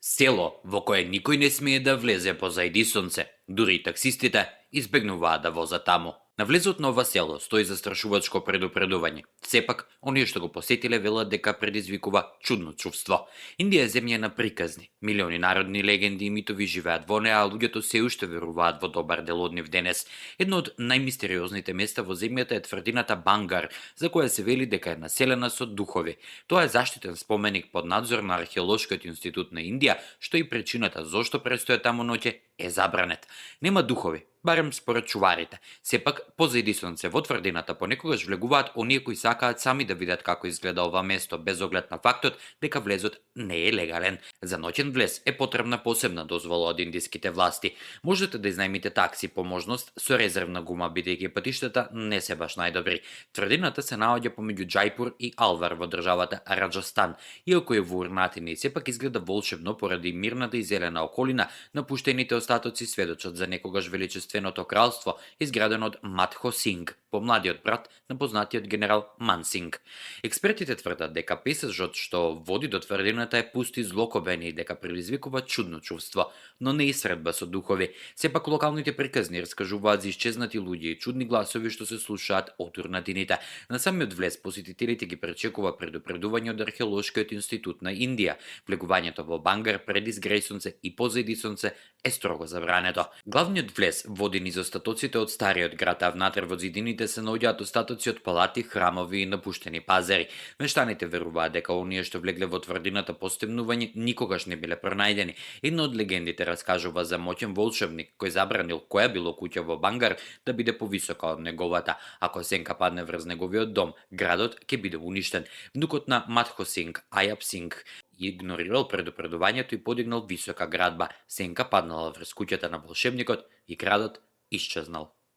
Село во кое никој не смее да влезе позади сонце, дури и таксистите избегнуваат да возат таму. На влезот на ова село стои застрашувачко предупредување. Сепак, оние што го посетиле велат дека предизвикува чудно чувство. Индија е земја на приказни. Милиони народни легенди и митови живеат во неа, а луѓето се уште веруваат во добар дел од нив денес. Едно од најмистериозните места во земјата е тврдината Бангар, за која се вели дека е населена со духови. Тоа е заштитен споменик под надзор на Археолошкиот институт на Индија, што и причината зошто престоја таму ноќе е забранет. Нема духови, барем според чуварите. Сепак, позади сонце во тврдината понекогаш влегуваат оние кои сакаат сами да видат како изгледа ова место, без оглед на фактот дека влезот не е легален. За ноќен влез е потребна посебна дозвола од индиските власти. Можете да изнајмите такси по можност со резервна гума, бидејќи патиштата не се баш најдобри. Тврдината се наоѓа помеѓу Џајпур и Алвар во државата Раџастан. Иако е во урнатини, сепак изгледа волшебно поради мирната и зелена околина, напуштените остатоци сведочат за некогаш величественото кралство, изградено од Матхо Синг, помладиот брат на познатиот генерал Ман Синг. Експертите тврдат дека песажот што води до тврдината е пуст и злокобен и дека предизвикува чудно чувство, но не и средба со духови. Сепак локалните приказни раскажуваат за исчезнати луѓе и чудни гласови што се слушаат од урнатините. На самиот влез посетителите ги пречекува предупредување од Археолошкиот институт на Индија. Влегувањето во Бангар пред изгреј сонце и позади сонце е строго забрането. Главниот влез води низ остатоците од стариот град, а внатре во зидините се наоѓаат остатоци од палати, храмови и напуштени пазари. Мештаните веруваат дека оние што влегле во тврдината по стемнување никогаш не биле пронајдени. Една од легендите раскажува за моќен волшебник кој забранил која било куќа во Бангар да биде повисока од неговата. Ако сенка падне врз неговиот дом, градот ќе биде уништен. Внукот на Матхо Синг, Ајап Синг, игнорирал предупредувањето и подигнал висока градба. Сенка паднала врз куќата на волшебникот и градот исчезнал.